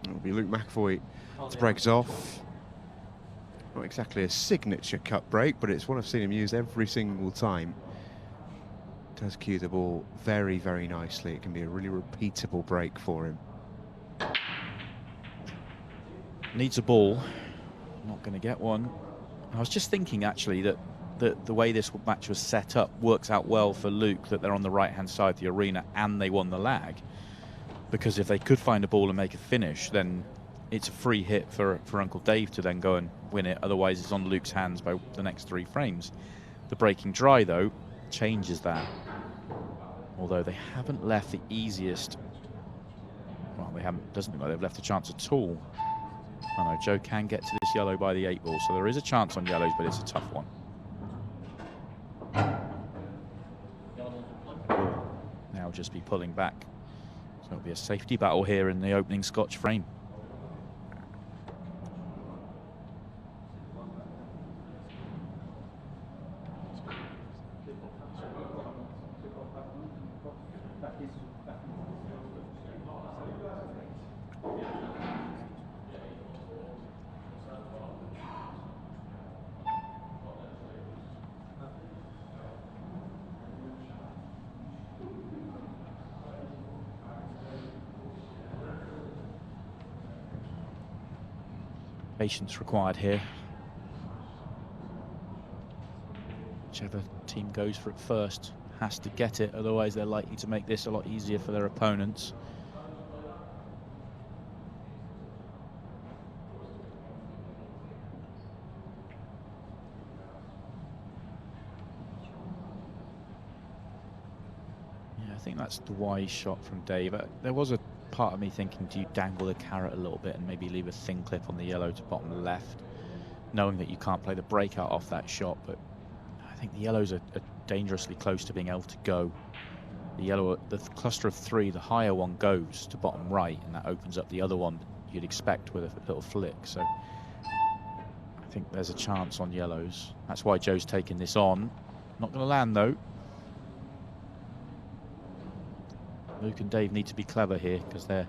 It'll be Luke McEvoy to break us off. Not exactly a signature cut break, but it's one I've seen him use every single time. Does cue the ball very, very nicely. It can be a really repeatable break for him. Needs a ball. Not going to get one. I was just thinking, actually, that the way this match was set up works out well for Luke, that they're on the right-hand side of the arena and they won the lag. Because if they could find a ball and make a finish, then it's a free hit for Uncle Dave to then go and win it. Otherwise, it's on Luke's hands by the next 3 frames. The breaking dry, though, changes that. Although they haven't left the easiest. Well, they haven't. Doesn't look like they've left a chance at all. Oh no, Joe can get to this yellow by the 8 ball, so there is a chance on yellows, but it's a tough one. Now just be pulling back. So it'll be a safety battle here in the opening Scotch frame. Patience required here. Whichever team goes for it first has to get it, otherwise they're likely to make this a lot easier for their opponents. Yeah, I think that's the wise shot from Dave. There was a part of me thinking, do you dangle the carrot a little bit and maybe leave a thin clip on the yellow to bottom left, knowing that you can't play the breakout off that shot? But I think the yellows are dangerously close to being able to go. The yellow, the cluster of 3, the higher one goes to bottom right, and that opens up the other one you'd expect with a little flick. So I think there's a chance on yellows. That's why Joe's taking this on. Not going to land though. Luke and Dave need to be clever here because they're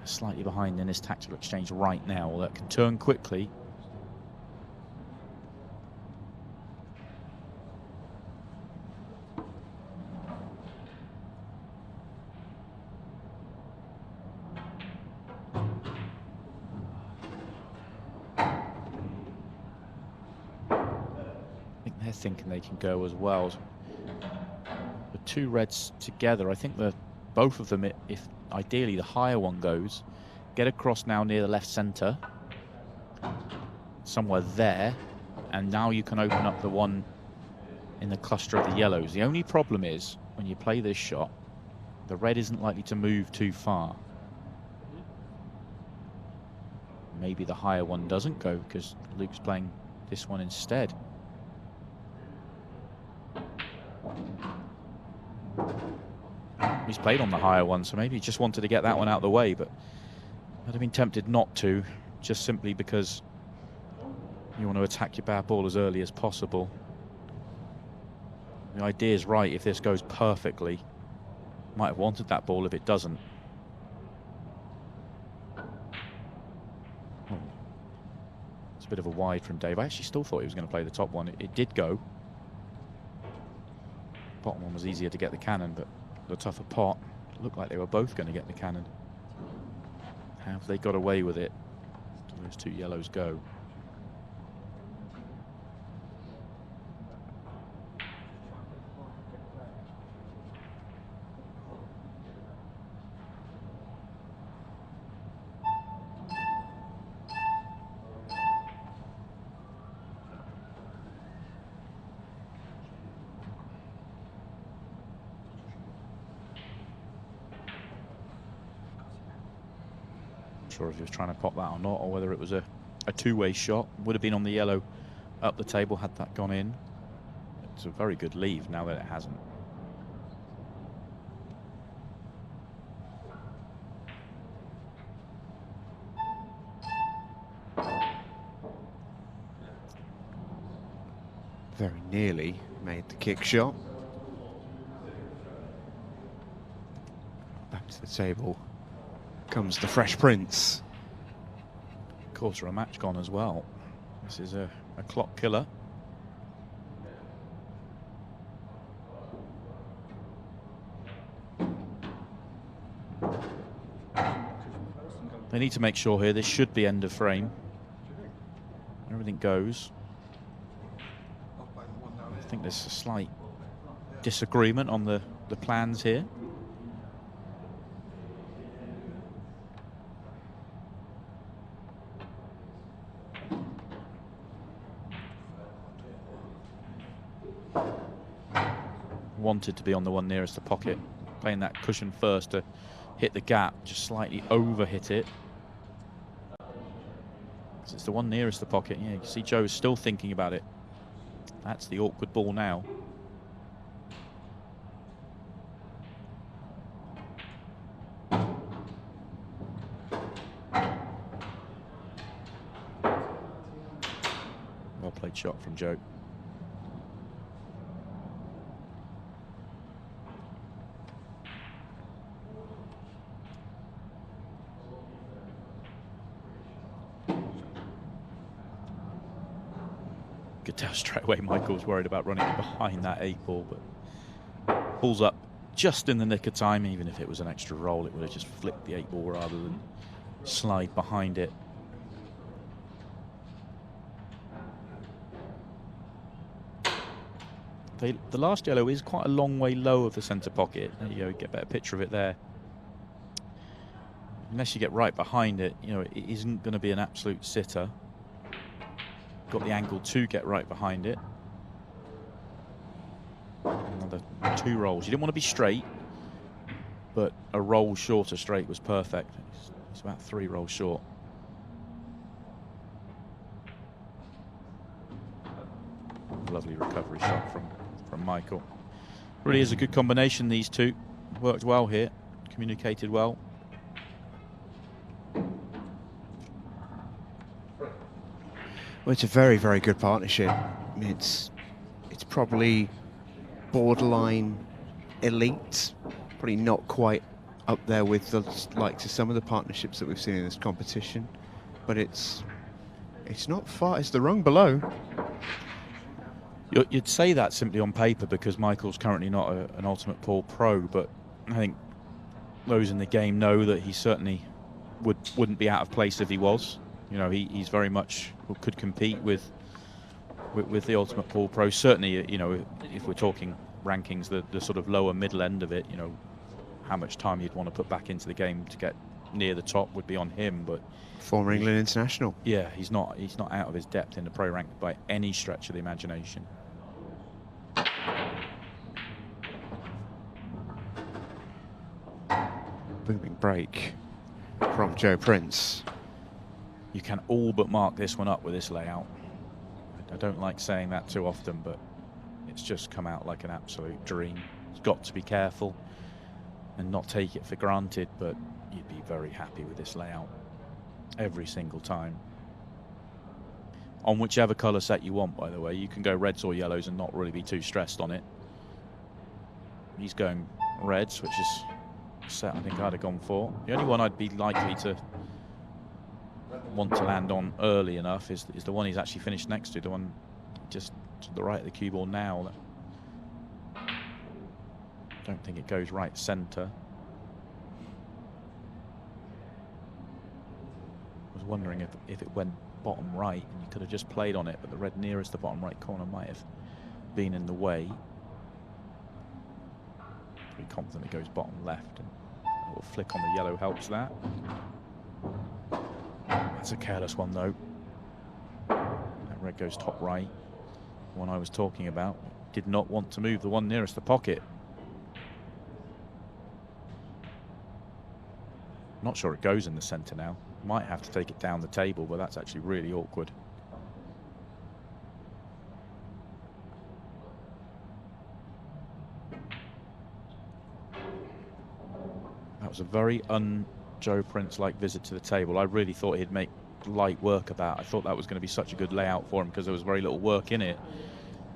slightly behind in this tactical exchange right now. That can turn quickly. I think they're thinking they can go as well. The 2 reds together, I think both of them, if ideally the higher one goes, get across now near the left centre, somewhere there, and now you can open up the one in the cluster of the yellows. The only problem is, when you play this shot, the red isn't likely to move too far. Maybe the higher one doesn't go because Luke's playing this one instead. He's played on the higher one, so maybe he just wanted to get that one out of the way, but I'd have been tempted not to, just simply because you want to attack your bad ball as early as possible. The idea is right. If this goes perfectly, might have wanted that ball if it doesn't. It's a bit of a wide from Dave. I actually still thought he was going to play the top one. It did go. Bottom one was easier to get the cannon, but the tougher pot looked like they were both going to get the cannon. Have they got away with it? Those 2 yellows go. Sure if he was trying to pop that or not, or whether it was a 2-way shot. Would have been on the yellow up the table had that gone in. It's a very good leave now that it hasn't. Very nearly made the kick shot. Back to the table. comes the Fresh Prince. Quarter of a match gone as well. This is a clock killer. They need to make sure here, this should be end of frame. Everything goes. I think there's a slight disagreement on the plans here. Wanted to be on the one nearest the pocket, playing that cushion first to hit the gap, just slightly over hit it. It's the one nearest the pocket. Yeah, you can see Joe's still thinking about it. That's the awkward ball now. Well played shot from Joe. Could tell straight away Michael's worried about running behind that 8-ball, but pulls up just in the nick of time. Even if it was an extra roll, it would have just flicked the 8-ball rather than slide behind it. The last yellow is quite a long way low of the centre pocket. There you go, get a better picture of it there. Unless you get right behind it, you know, it isn't going to be an absolute sitter. Got the angle to get right behind it. Another 2 rolls. You didn't want to be straight, but a roll short of straight was perfect. It's about 3 rolls short. Lovely recovery shot from Michael. Really is a good combination, these two. Worked well here, communicated well. Well, it's a very, very good partnership. It's probably borderline elite, probably not quite up there with the likes of some of the partnerships that we've seen in this competition, but it's not far. It's the rung below. You'd say that simply on paper because Michael's currently not an Ultimate Pool pro, but I think those in the game know that he certainly wouldn't be out of place if he was. You know, he's very much could compete with the Ultimate Pool Pro. Certainly, you know, if we're talking rankings, the sort of lower middle end of it, you know, how much time you'd want to put back into the game to get near the top would be on him. But former England international. Yeah, he's not out of his depth in the pro rank by any stretch of the imagination. Booming break from Joe Prince. You can all but mark this one up with this layout. I don't like saying that too often, but it's just come out like an absolute dream. It's got to be careful and not take it for granted, but you'd be very happy with this layout every single time. On whichever colour set you want, by the way. You can go reds or yellows and not really be too stressed on it. He's going reds, which is a set I think I'd have gone for. The only one I'd be likely to want to land on early enough is the one he's actually finished next to, the one just to the right of the cue ball now. Don't think it goes right centre. I was wondering if it went bottom right and you could have just played on it, but the red nearest the bottom right corner might have been in the way. Pretty confident it goes bottom left, and a little flick on the yellow helps that. That's a careless one though. That red goes top right. The one I was talking about. Did not want to move the one nearest the pocket. Not sure it goes in the centre now. Might have to take it down the table, but that's actually really awkward. That was a very Joe Prince-like visit to the table. I really thought he'd make light work of that. I thought that was going to be such a good layout for him because there was very little work in it.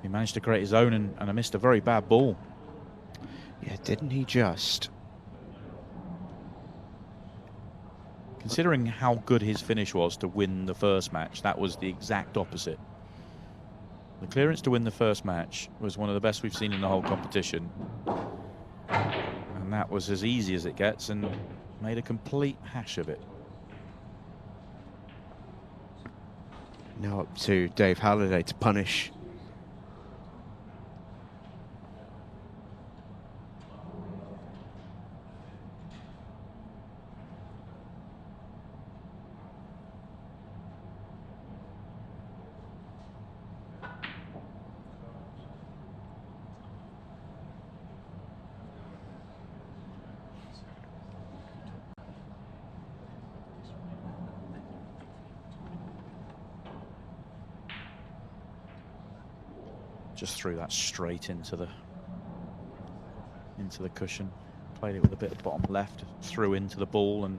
He managed to create his own, and I missed a very bad ball. Yeah, didn't he just? Considering how good his finish was to win the first match, that was the exact opposite. The clearance to win the first match was one of the best we've seen in the whole competition. And that was as easy as it gets and made a complete hash of it. Now up to Dave Halliday to punish. Just threw that straight into the cushion. Played it with a bit of bottom left, threw into the ball, and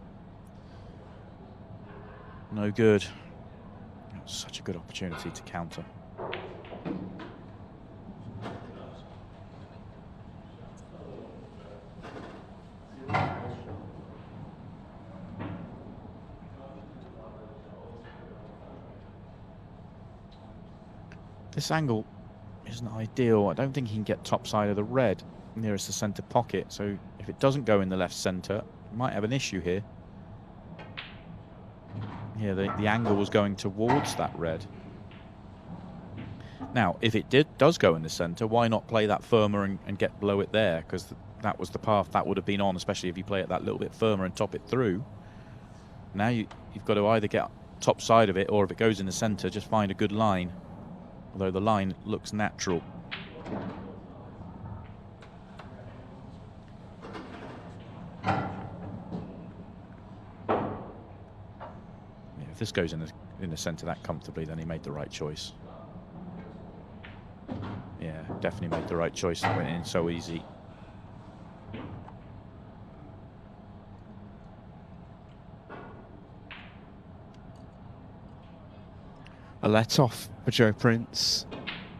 no good. It was such a good opportunity to counter. This angle isn't ideal. I don't think he can get top side of the red nearest the centre pocket, so if it doesn't go in the left centre, might have an issue here. Yeah, the angle was going towards that red. Now, if it does go in the centre, why not play that firmer and get below it there? Because that was the path that would have been on, especially if you play it that little bit firmer and top it through. Now you've got to either get top side of it, or if it goes in the centre, just find a good line. Although the line looks natural. Yeah, if this goes in the centre that comfortably, then he made the right choice. Yeah, definitely made the right choice. It went in so easy. A let off for Joe Prince.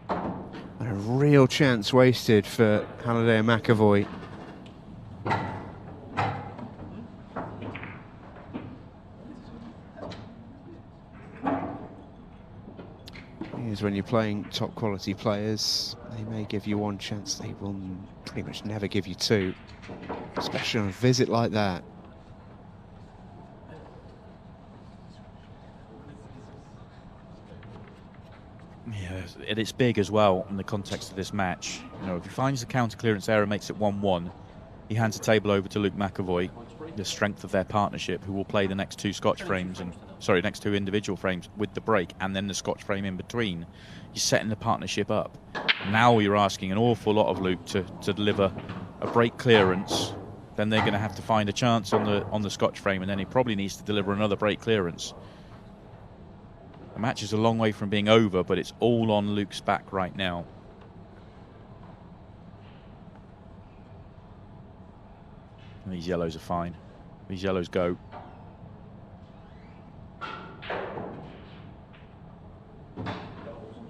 And a real chance wasted for Halliday and McEvoy. Here's when you're playing top quality players, they may give you one chance, they will pretty much never give you two, especially on a visit like that. Yeah, and it's big as well in the context of this match. You know, if he finds the counter clearance error, makes it 1-1, he hands the table over to Luke McEvoy, the strength of their partnership, who will play the next two Scotch frames, next two individual frames with the break and then the Scotch frame in between. You're setting the partnership up. Now you're asking an awful lot of Luke to deliver a break clearance. Then they're going to have to find a chance on the Scotch frame, and then he probably needs to deliver another break clearance. The match is a long way from being over, but it's all on Luke's back right now. And these yellows are fine. These yellows go.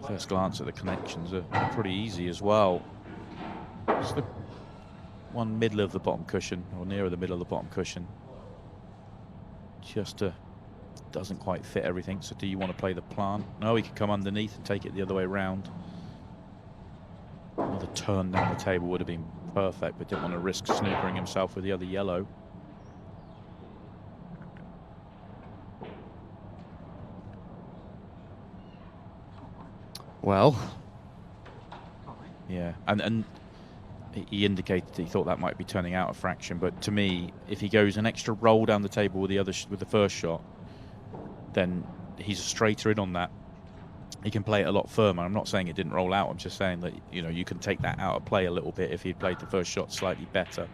First glance at the connections are pretty easy as well. Just the one middle of the bottom cushion, or nearer the middle of the bottom cushion. Just doesn't quite fit everything. So do you want to play the plant? No, he could come underneath and take it the other way around. Another turn down the table would have been perfect, but didn't want to risk snookering himself with the other yellow. Well, yeah, and he indicated he thought that might be turning out a fraction, but to me, if he goes an extra roll down the table with the first shot, then he's straighter in on that. He can play it a lot firmer. I'm not saying it didn't roll out. I'm just saying that, you know, you can take that out of play a little bit if he'd played the first shot slightly better,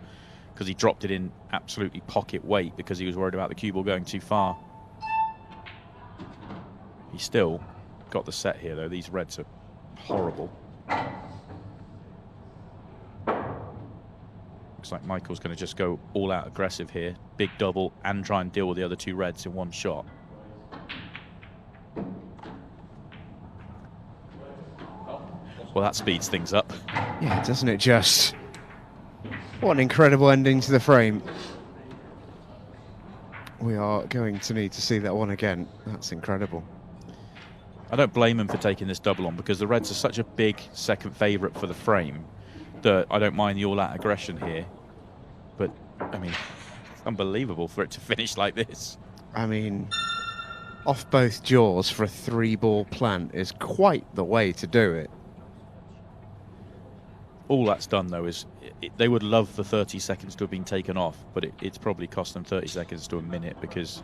because he dropped it in absolutely pocket weight because he was worried about the cue ball going too far. He still got the set here, though. These reds are horrible. Looks like Michael's going to just go all out aggressive here. Big double and try and deal with the other two reds in one shot. Well, that speeds things up. Yeah, doesn't it just? What an incredible ending to the frame. We are going to need to see that one again. That's incredible. I don't blame him for taking this double on, because the Reds are such a big second favourite for the frame that I don't mind the all-out aggression here. But, I mean, it's unbelievable for it to finish like this. I mean, off both jaws for a 3-ball plant is quite the way to do it. All that's done, though, is they would love the 30 seconds to have been taken off, but it's probably cost them 30 seconds to a minute, because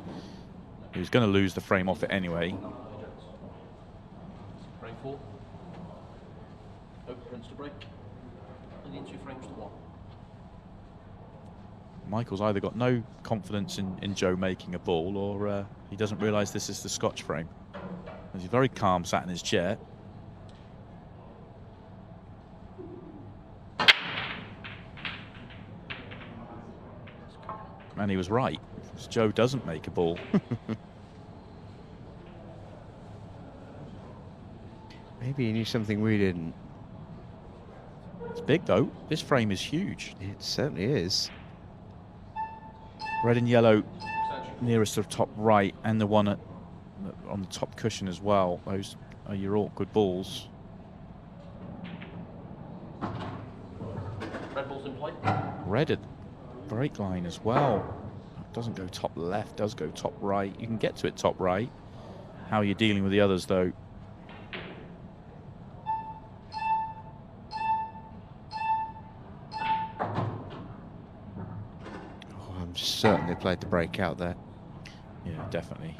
he was going to lose the frame off it anyway. Frame 4. Open prints to break. And in 2 frames to 1. Michael's either got no confidence in Joe making a ball, or he doesn't realise this is the Scotch frame. He's very calm, sat in his chair. And he was right. Joe doesn't make a ball. Maybe he knew something we didn't. It's big, though. This frame is huge. It certainly is. Red and yellow nearest the top right, and the one on the top cushion as well. Those are your awkward balls. Red ball's in play. Red at break line as well. Doesn't go top left, does go top right. You can get to it top right. How are you dealing with the others, though? Certainly played the break out there. Yeah, definitely.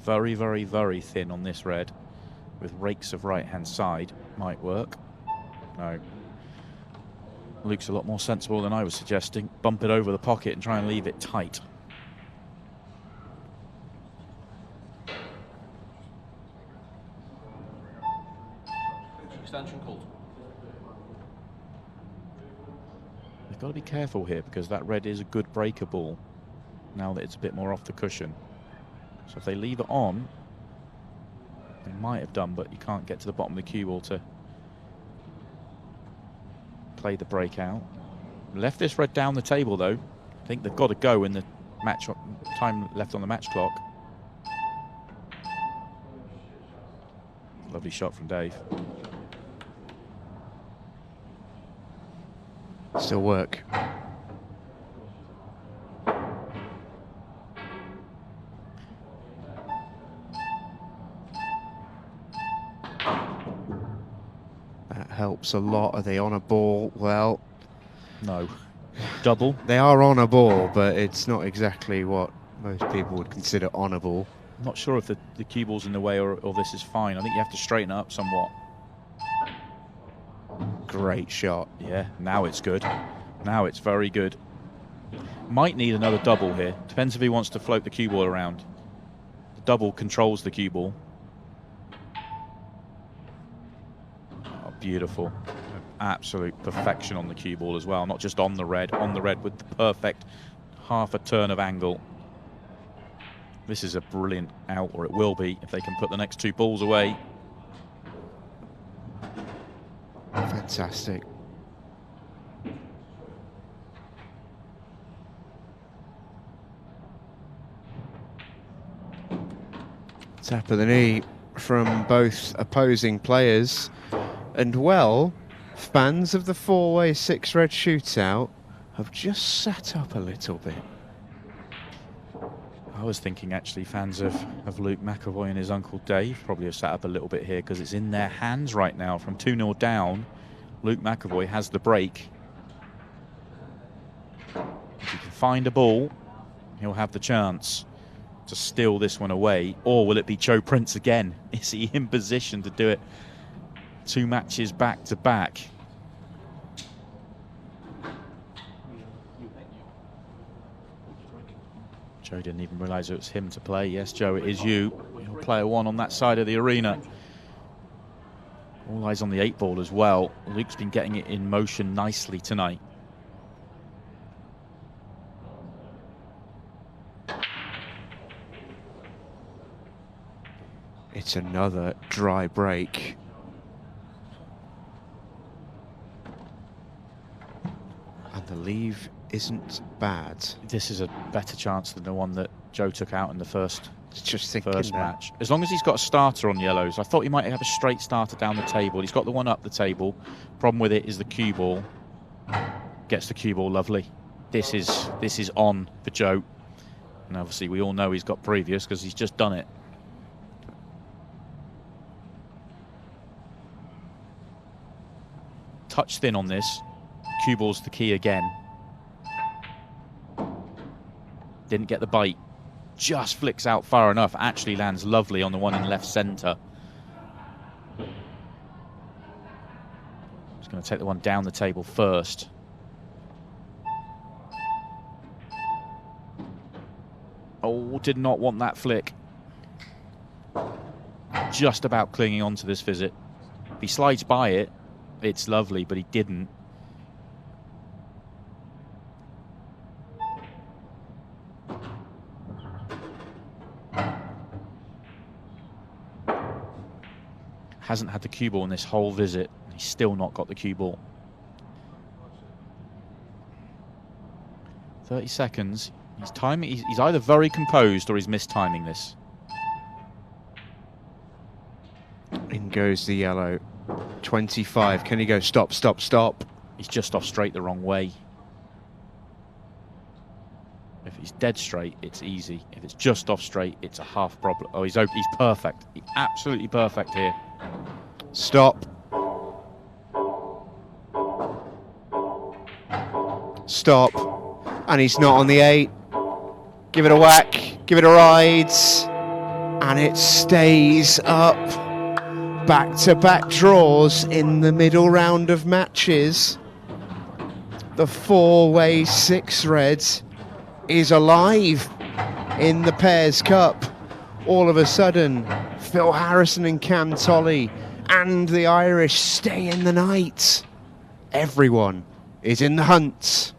Very, very, very thin on this red, with rakes of right-hand side. Might work. No. Luke's a lot more sensible than I was suggesting. Bump it over the pocket and try and leave it tight. Extension called. They've got to be careful here, because that red is a good breaker ball now that it's a bit more off the cushion. So if they leave it on, they might have done, but you can't get to the bottom of the cue ball to play the break out. Left this red down the table, though. I think they've got to go in the match time left on the match clock. Lovely shot from Dave. Still work. That helps a lot. Are they on a ball? Well, no. Double. They are on a ball, but it's not exactly what most people would consider on a ball. I'm not sure if the cue ball's in the way or this is fine. I think you have to straighten it up somewhat. Great shot. Yeah, now it's good. Now it's very good. Might need another double here. Depends if he wants to float the cue ball around. The double controls the cue ball. Oh, beautiful. Absolute perfection on the cue ball as well. Not just on the red with the perfect half a turn of angle. This is a brilliant out, or it will be, if they can put the next 2 balls away. Fantastic. Tap of the knee from both opposing players. And, well, fans of the 4-way 6-red shootout have just sat up a little bit. I was thinking, actually, fans of Luke McEvoy and his uncle Dave probably have sat up a little bit here, because it's in their hands right now. From 2-0 down, Luke McEvoy has the break. If he can find a ball, he'll have the chance to steal this one away. Or will it be Joe Prince again? Is he in position to do it 2 matches back to back? Joe didn't even realise it was him to play. Yes, Joe, it is you. You're player 1 on that side of the arena. All eyes on the 8-ball as well. Luke's been getting it in motion nicely tonight. It's another dry break. The leave isn't bad. This is a better chance than the one that Joe took out in the first Just thinking match. As long as he's got a starter on yellows. I thought he might have a straight starter down the table. He's got the one up the table. Problem with it is the cue ball. Gets the cue ball, lovely. This is on for Joe. And obviously we all know he's got previous because he's just done it. Touch thin on this. Cue ball's the key again. Didn't get the bite. Just flicks out far enough. Actually lands lovely on the one in left centre. Just going to take the one down the table first. Oh, did not want that flick. Just about clinging on to this visit. If he slides by it, it's lovely, but he didn't. Hasn't had the cue ball in this whole visit. He's still not got the cue ball. 30 seconds. He's timing. He's either very composed or he's mistiming this. In goes the yellow. 25. Can he go stop, stop, stop? He's just off straight the wrong way. If he's dead straight, it's easy. If it's just off straight, it's a half problem. Oh, he's perfect. He's absolutely perfect here. Stop. Stop. And he's not on the 8. Give it a whack. Give it a ride. And it stays up. Back-to-back draws in the middle round of matches. The 4-way 6 red is alive in the Pairs Cup. All of a sudden, Phil Harrison and Cam Tolley and the Irish stay in the night. Everyone is in the hunt.